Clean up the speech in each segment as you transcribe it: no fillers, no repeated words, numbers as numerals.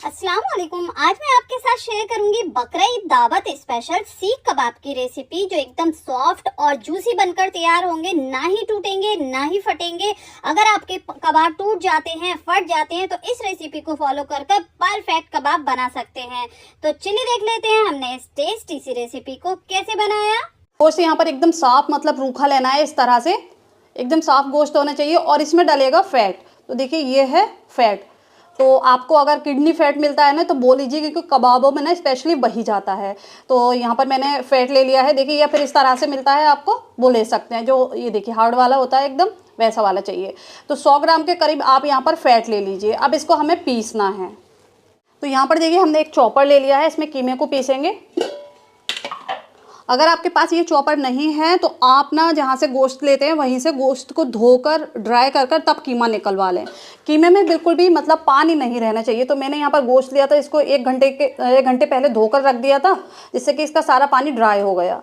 अस्सलाम वालेकुम। आज मैं आपके साथ शेयर करूंगी बकरा ईद दावत स्पेशल सीख कबाब की रेसिपी, जो एकदम सॉफ्ट और जूसी बनकर तैयार होंगे। ना ही टूटेंगे ना ही फटेंगे। अगर आपके कबाब टूट जाते हैं, फट जाते हैं, तो इस रेसिपी को फॉलो कर परफेक्ट कबाब बना सकते हैं। तो चलिए देख लेते हैं हमने इस टेस्टी सी रेसिपी को कैसे बनाया। गोश्त यहाँ पर एकदम साफ मतलब रूखा लेना है। इस तरह से एकदम साफ गोश्त होना चाहिए और इसमें डलेगा फैट। तो देखिए ये है फैट। तो आपको अगर किडनी फैट मिलता है ना तो बोल लीजिए, क्योंकि कबाबों में ना स्पेशली वही जाता है। तो यहाँ पर मैंने फैट ले लिया है। देखिए या फिर इस तरह से मिलता है आपको, वो ले सकते हैं। जो ये देखिए हार्ड वाला होता है एकदम वैसा वाला चाहिए। तो 100 ग्राम के करीब आप यहाँ पर फैट ले लीजिए। अब इसको हमें पीसना है। तो यहाँ पर देखिए हमने एक चॉपर ले लिया है, इसमें कीमे को पीसेंगे। अगर आपके पास ये चॉपर नहीं है तो आप ना जहाँ से गोश्त लेते हैं वहीं से गोश्त को धोकर ड्राई कर कर तब कीमा निकलवा लें। कीमे में बिल्कुल भी मतलब पानी नहीं रहना चाहिए। तो मैंने यहाँ पर गोश्त लिया था, इसको 1 घंटे पहले धोकर रख दिया था, जिससे कि इसका सारा पानी ड्राई हो गया।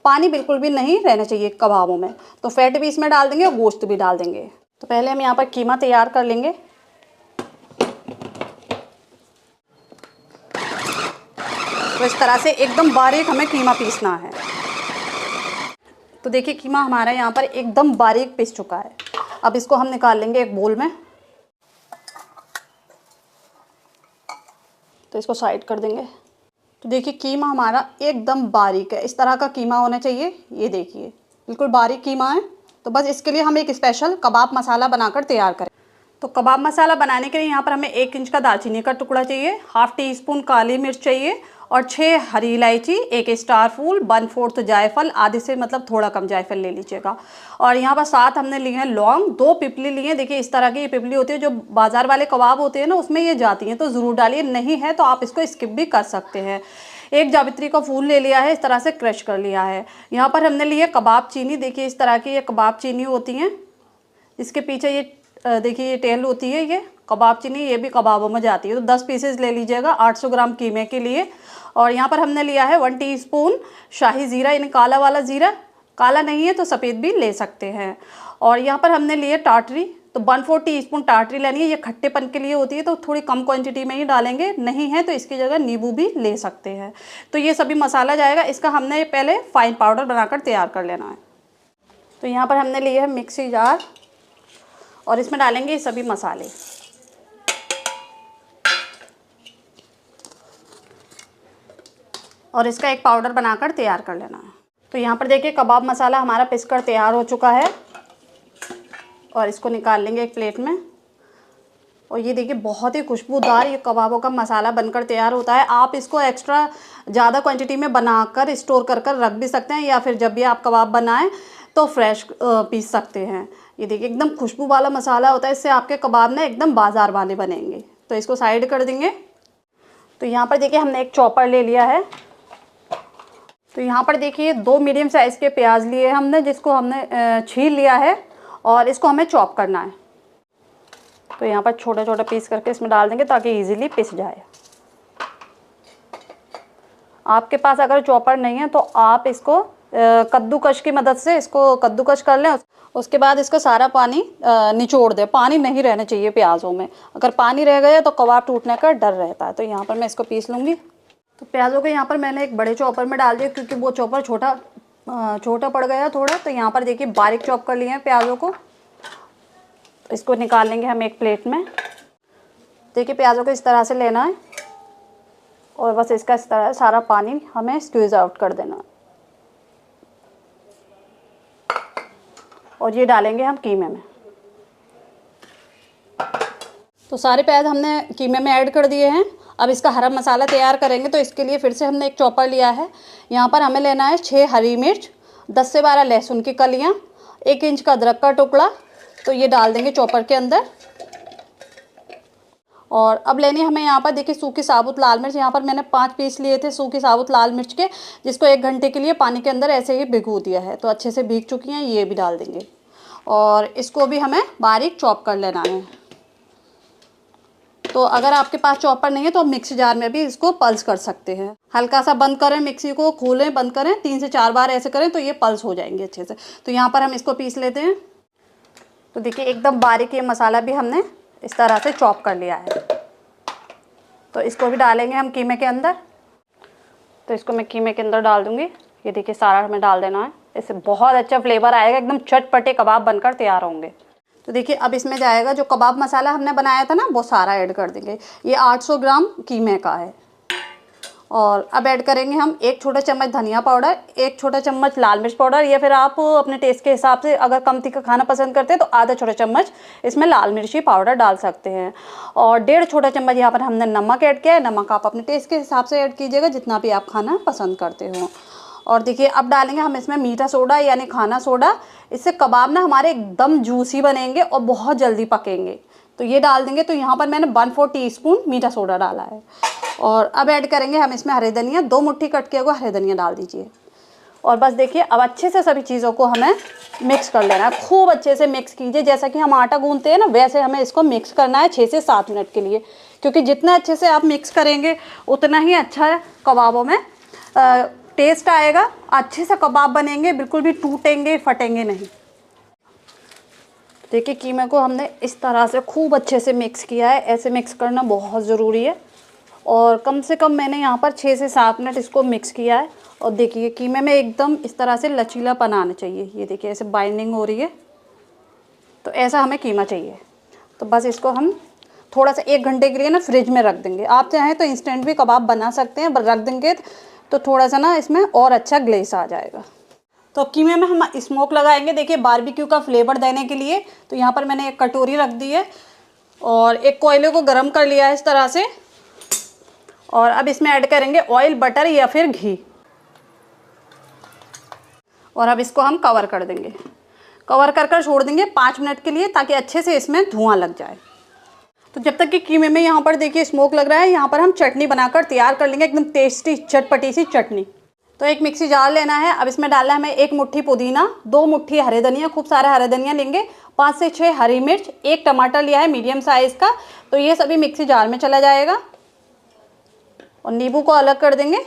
पानी बिल्कुल भी नहीं रहना चाहिए कबाबों में। तो फैट भी इसमें डाल देंगे और गोश्त भी डाल देंगे। तो पहले हम यहाँ पर कीमा तैयार कर लेंगे। तो इस तरह से एकदम बारीक हमें कीमा पीसना है। तो देखिए कीमा हमारा यहाँ पर एकदम बारीक पीस चुका है। अब इसको हम निकाल लेंगे एक बोल में। तो इसको साइड कर देंगे। तो देखिए कीमा हमारा एकदम बारीक है। इस तरह का कीमा होना चाहिए। ये देखिए बिल्कुल बारीक कीमा है। तो बस इसके लिए हम एक स्पेशल कबाब मसाला बनाकर तैयार करें। तो कबाब मसाला बनाने के लिए यहाँ पर हमें 1 इंच का दालचीनी का टुकड़ा चाहिए, ½ टीस्पून काली मिर्च चाहिए और 6 हरी इलायची, 1 स्टार फूल, 1/4 जायफल, आधे से मतलब थोड़ा कम जायफल ले लीजिएगा। और यहाँ पर 7 हमने लिए हैं लौंग, 2 पिपली लिए हैं। देखिए इस तरह की ये पिपली होती है, जो बाजार वाले कबाब होते हैं ना उसमें ये जाती हैं, तो ज़रूर डालिए। नहीं है तो आप इसको स्किप भी कर सकते हैं। 1 जावित्री का फूल ले लिया है, इस तरह से क्रश कर लिया है। यहाँ पर हमने लिए कबाब चीनी। देखिए इस तरह की ये कबाब चीनी होती हैं। इसके पीछे ये देखिए ये टेल होती है, ये कबाब चीनी, ये भी कबाबों में जाती है। तो 10 पीसेस ले लीजिएगा 800 ग्राम कीमे के लिए। और यहाँ पर हमने लिया है 1 टीस्पून शाही ज़ीरा, यानी काला वाला ज़ीरा। काला नहीं है तो सफ़ेद भी ले सकते हैं। और यहाँ पर हमने लिए टाटरी। तो 1/4 टीस्पून टाटरी लेनी है। ये खट्टेपन के लिए होती है, तो थोड़ी कम क्वांटिटी में ही डालेंगे। नहीं है तो इसकी जगह नींबू भी ले सकते हैं। तो ये सभी मसाला जाएगा। इसका हमने पहले फाइन पाउडर बनाकर तैयार कर लेना है। तो यहाँ पर हमने लिए है मिक्सी जार और इसमें डालेंगे ये सभी मसाले। और इसका एक पाउडर बनाकर तैयार कर लेना है। तो यहाँ पर देखिए कबाब मसाला हमारा पिसकर तैयार हो चुका है। और इसको निकाल लेंगे एक प्लेट में। और ये देखिए बहुत ही खुशबूदार ये कबाबों का मसाला बनकर तैयार होता है। आप इसको एक्स्ट्रा ज़्यादा क्वांटिटी में बनाकर स्टोर कर रख भी सकते हैं, या फिर जब भी आप कबाब बनाएं तो फ्रेश पीस सकते हैं। ये देखिए एकदम खुशबू वाला मसाला होता है, इससे आपके कबाब ना एकदम बाजार वाले बनेंगे। तो इसको साइड कर देंगे। तो यहाँ पर देखिए हमने एक चॉपर ले लिया है। तो यहाँ पर देखिए 2 मीडियम साइज़ के प्याज लिए हमने, जिसको हमने छील लिया है और इसको हमें चॉप करना है। तो यहाँ पर छोटा छोटा पीस करके इसमें डाल देंगे ताकि इजीली पिस जाए। आपके पास अगर चॉपर नहीं है तो आप इसको कद्दूकश की मदद से इसको कद्दूकश कर लें। उसके बाद इसका सारा पानी निचोड़ दें। पानी नहीं रहना चाहिए प्याज़ों में। अगर पानी रह गया तो कबाब टूटने का डर रहता है। तो यहाँ पर मैं इसको पीस लूँगी। तो प्याज़ों को यहाँ पर मैंने एक बड़े चॉपर में डाल दिया, क्योंकि वो चॉपर छोटा पड़ गया थोड़ा। तो यहाँ पर देखिए बारीक चॉप कर लिए हैं प्याज़ों को। तो इसको निकाल लेंगे हम एक प्लेट में। देखिए प्याज़ों को इस तरह से लेना है और बस इसका इस तरह सारा पानी हमें स्क्वीज़ आउट कर देना है। और ये डालेंगे हम कीमे में। तो सारे प्याज हमने कीमे में ऐड कर दिए हैं। अब इसका हरा मसाला तैयार करेंगे। तो इसके लिए फिर से हमने एक चॉपर लिया है। यहाँ पर हमें लेना है 6 हरी मिर्च, 10 से 12 लहसुन की कलियाँ, 1 इंच का अदरक का टुकड़ा। तो ये डाल देंगे चॉपर के अंदर। और अब लेनी है हमें यहाँ पर देखिए सूखी साबुत लाल मिर्च। यहाँ पर मैंने 5 पीस लिए थे सूखी साबुत लाल मिर्च के, जिसको 1 घंटे के लिए पानी के अंदर ऐसे ही भिगो दिया है। तो अच्छे से भीग चुकी हैं, ये भी डाल देंगे। और इसको भी हमें बारीक चॉप कर लेना है। तो अगर आपके पास चॉपर नहीं है तो आप मिक्सी जार में भी इसको पल्स कर सकते हैं। हल्का सा बंद करें, मिक्सी को खोलें, बंद करें, 3 से 4 बार ऐसे करें तो ये पल्स हो जाएंगे अच्छे से। तो यहाँ पर हम इसको पीस लेते हैं। तो देखिए एकदम बारीक ये मसाला भी हमने इस तरह से चॉप कर लिया है। तो इसको भी डालेंगे हम कीमे के अंदर। तो इसको मैं कीमे के अंदर डाल दूँगी। ये देखिए सारा हमें डाल देना है, इससे बहुत अच्छा फ्लेवर आएगा, एकदम चटपटे कबाब बनकर तैयार होंगे। तो देखिए अब इसमें जाएगा जो कबाब मसाला हमने बनाया था ना, वो सारा ऐड कर देंगे। ये 800 ग्राम कीमे का है। और अब ऐड करेंगे हम 1 छोटा चम्मच धनिया पाउडर, 1 छोटा चम्मच लाल मिर्च पाउडर, या फिर आप अपने टेस्ट के हिसाब से अगर कम तीखा खाना पसंद करते हैं तो आधा छोटा चम्मच इसमें लाल मिर्ची पाउडर डाल सकते हैं। और 1.5 छोटा चम्मच यहाँ पर हमने नमक ऐड किया है। नमक आप अपने टेस्ट के हिसाब से ऐड कीजिएगा, जितना भी आप खाना पसंद करते हो। और देखिए अब डालेंगे हम इसमें मीठा सोडा यानी खाना सोडा। इससे कबाब ना हमारे एकदम जूसी बनेंगे और बहुत जल्दी पकेंगे। तो ये डाल देंगे। तो यहाँ पर मैंने 1/4 टीस्पून मीठा सोडा डाला है। और अब ऐड करेंगे हम इसमें हरे धनिया, 2 मुट्ठी कट किया हुआ हरे धनिया डाल दीजिए। और बस देखिए अब अच्छे से सभी चीज़ों को हमें मिक्स कर लेना है। खूब अच्छे से मिक्स कीजिए, जैसा कि हम आटा गूंथते हैं ना, वैसे हमें इसको मिक्स करना है 6 से 7 मिनट के लिए। क्योंकि जितना अच्छे से आप मिक्स करेंगे उतना ही अच्छा कबाबों में टेस्ट आएगा, अच्छे से कबाब बनेंगे, बिल्कुल भी टूटेंगे फटेंगे नहीं। देखिए कीमे को हमने इस तरह से खूब अच्छे से मिक्स किया है। ऐसे मिक्स करना बहुत ज़रूरी है। और कम से कम मैंने यहाँ पर 6 से 7 मिनट इसको मिक्स किया है। और देखिए कीमे में एकदम इस तरह से लचीलापन आना चाहिए। ये देखिए ऐसे बाइंडिंग हो रही है, तो ऐसा हमें कीमा चाहिए। तो बस इसको हम थोड़ा सा 1 घंटे के लिए ना फ्रिज में रख देंगे। आप चाहें तो इंस्टेंट भी कबाब बना सकते हैं, पर रख देंगे तो थोड़ा सा ना इसमें और अच्छा ग्लेस आ जाएगा। तो कीमे में हम स्मोक लगाएंगे देखिए बारबेक्यू का फ्लेवर देने के लिए। तो यहाँ पर मैंने एक कटोरी रख दी है और एक कोयले को गर्म कर लिया है इस तरह से। और अब इसमें ऐड करेंगे ऑयल, बटर या फिर घी। और अब इसको हम कवर कर देंगे। कवर कर छोड़ देंगे 5 मिनट के लिए, ताकि अच्छे से इसमें धुआं लग जाए। तो जब तक कि कीमे में यहाँ पर देखिए स्मोक लग रहा है, यहाँ पर हम चटनी बनाकर तैयार कर लेंगे, एकदम टेस्टी चटपटी सी चटनी। तो एक मिक्सी जार लेना है। अब इसमें डालना है हमें 1 मुट्ठी पुदीना, 2 मुट्ठी हरे धनिया, खूब सारे हरे धनिया लेंगे, 5 से 6 हरी मिर्च, 1 टमाटर लिया है मीडियम साइज़ का। तो ये सभी मिक्सी जार में चला जाएगा। और नींबू को अलग कर देंगे।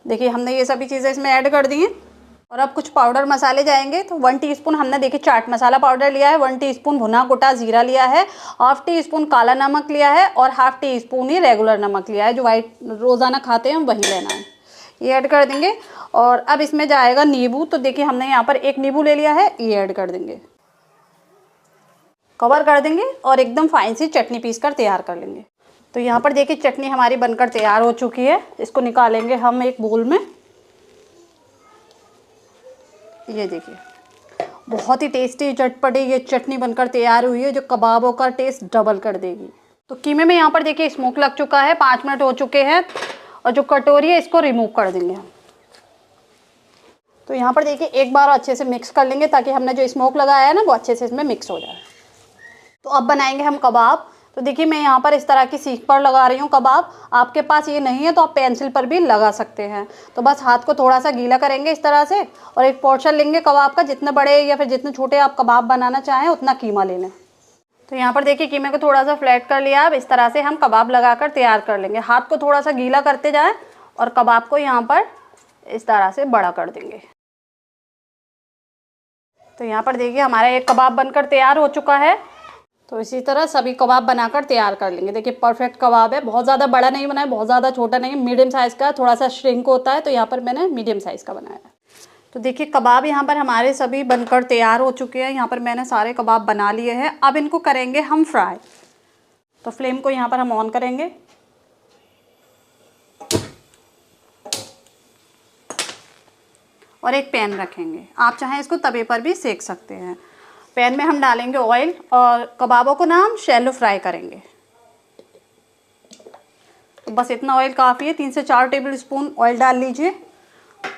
देखिए हमने ये सभी चीज़ें इसमें ऐड कर दी हैं। और अब कुछ पाउडर मसाले जाएंगे। तो 1 टीस्पून हमने देखिए चाट मसाला पाउडर लिया है, 1 टीस्पून भुना कुटा जीरा लिया है, 1/2 टीस्पून काला नमक लिया है और 1/2 टीस्पून ही रेगुलर नमक लिया है, जो वाइट रोज़ाना खाते हैं वही लेना है। ये ऐड कर देंगे। और अब इसमें जाएगा नींबू। तो देखिए हमने यहाँ पर 1 नींबू ले लिया है, ये ऐड कर देंगे। कवर कर देंगे और एकदम फाइन सी चटनी पीस कर तैयार कर लेंगे। तो यहाँ पर देखिए चटनी हमारी बनकर तैयार हो चुकी है। इसको निकालेंगे हम एक बोल में। ये देखिए बहुत ही टेस्टी चटपटी ये चटनी बनकर तैयार हुई है, जो कबाबों का टेस्ट डबल कर देगी। तो कीमे में यहाँ पर देखिए स्मोक लग चुका है, 5 मिनट हो चुके हैं। और जो कटोरी है इसको रिमूव कर देंगे हम। तो यहाँ पर देखिए एक बार अच्छे से मिक्स कर लेंगे, ताकि हमने जो स्मोक लगाया है ना वो अच्छे से इसमें मिक्स हो जाए। तो अब बनाएंगे हम कबाब। तो देखिए मैं यहाँ पर इस तरह की सीख पर लगा रही हूँ कबाब। आपके पास ये नहीं है तो आप पेंसिल पर भी लगा सकते हैं। तो बस हाथ को थोड़ा सा गीला करेंगे इस तरह से, और एक पोर्शन लेंगे कबाब का। जितने बड़े या फिर जितने छोटे आप कबाब बनाना चाहें उतना कीमा ले लें। तो यहाँ पर देखिए कीमे को थोड़ा सा फ्लैट कर लिया। अब इस तरह से हम कबाब लगाकर तैयार कर लेंगे। हाथ को थोड़ा सा गीला करते जाएं और कबाब को यहाँ पर इस तरह से बड़ा कर देंगे। तो यहाँ पर देखिए हमारा एक कबाब बनकर तैयार हो चुका है। तो इसी तरह सभी कबाब बनाकर तैयार कर लेंगे। देखिए परफेक्ट कबाब है, बहुत ज़्यादा बड़ा नहीं बनाया, बहुत ज़्यादा छोटा नहीं, मीडियम साइज़ का। थोड़ा सा श्रिंक होता है, तो यहाँ पर मैंने मीडियम साइज़ का बनाया है। तो देखिए कबाब यहाँ पर हमारे सभी बनकर तैयार हो चुके हैं। यहाँ पर मैंने सारे कबाब बना लिए हैं। अब इनको करेंगे हम फ्राई। तो फ्लेम को यहाँ पर हम ऑन करेंगे। और एक पैन रखेंगे, आप चाहें इसको तवे पर भी सेक सकते हैं। पैन में हम डालेंगे ऑयल और कबाबों को ना हम शैलो फ्राई करेंगे। तो बस इतना ऑयल काफ़ी है, 3 से 4 टेबल स्पून ऑयल डाल लीजिए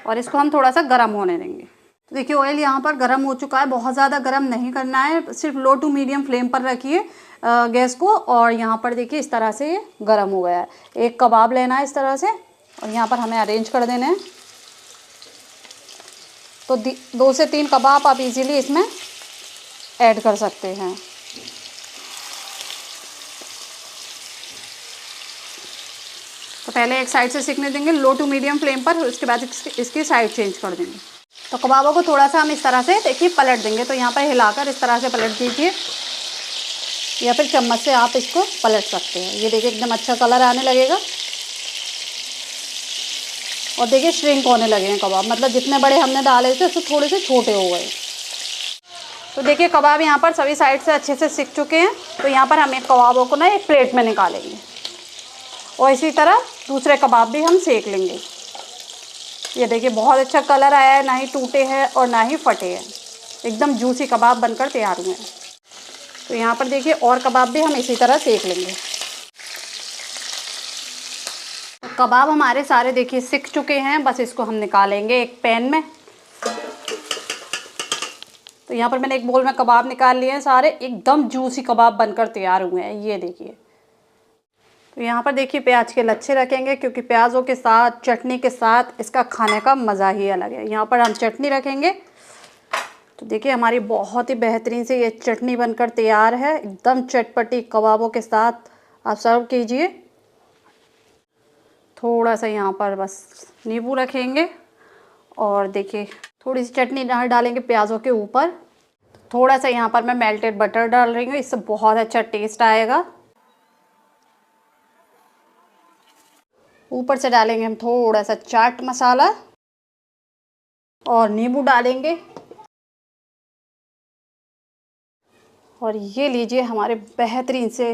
और इसको हम थोड़ा सा गर्म होने देंगे। तो देखिए ऑयल यहाँ पर गर्म हो चुका है। बहुत ज़्यादा गर्म नहीं करना है, सिर्फ लो टू मीडियम फ्लेम पर रखिए गैस को। और यहाँ पर देखिए इस तरह से ये गर्म हो गया है। एक कबाब लेना है इस तरह से और यहाँ पर हमें अरेंज कर देना है। तो 2 से 3 कबाब आप इजीली इसमें ऐड कर सकते हैं। तो पहले एक साइड से सिकने देंगे लो टू मीडियम फ्लेम पर, उसके बाद इसकी साइड चेंज कर देंगे। तो कबाबों को थोड़ा सा हम इस तरह से देखिए पलट देंगे। तो यहाँ पर हिलाकर इस तरह से पलट दीजिए। या फिर चम्मच से आप इसको पलट सकते हैं। ये देखिए एकदम अच्छा कलर आने लगेगा और देखिए श्रिंक होने लगे हैं कबाब, मतलब जितने बड़े हमने डाले थे उससे थोड़े से छोटे हो गए। तो देखिए कबाब यहाँ पर सभी साइड से अच्छे से सिक चुके हैं। तो यहाँ पर हम एक कबाबों को ना एक प्लेट में निकालेंगे और इसी तरह दूसरे कबाब भी हम सेक लेंगे। ये देखिए बहुत अच्छा कलर आया है, ना ही टूटे हैं और ना ही फटे हैं, एकदम जूसी कबाब बनकर तैयार हुए हैं। तो यहाँ पर देखिए और कबाब भी हम इसी तरह सेक लेंगे। तो कबाब हमारे सारे देखिए सिक चुके हैं, बस इसको हम निकालेंगे एक पैन में। तो यहाँ पर मैंने एक बोल में कबाब निकाल लिए हैं, सारे एकदम जूसी कबाब बनकर तैयार हुए हैं। ये देखिए। तो यहाँ पर देखिए प्याज के लच्छे रखेंगे, क्योंकि प्याज़ों के साथ चटनी के साथ इसका खाने का मज़ा ही अलग है। यहाँ पर हम चटनी रखेंगे। तो देखिए हमारी बहुत ही बेहतरीन से ये चटनी बनकर तैयार है, एकदम चटपटी कबाबों के साथ आप सर्व कीजिए। थोड़ा सा यहाँ पर बस नींबू रखेंगे और देखिए थोड़ी सी चटनी डालेंगे प्याज़ों के ऊपर। थोड़ा सा यहाँ पर मैं मेल्टेड बटर डाल रही हूँ, इससे बहुत अच्छा टेस्ट आएगा। ऊपर से डालेंगे हम थोड़ा सा चाट मसाला और नींबू डालेंगे। और ये लीजिए हमारे बेहतरीन से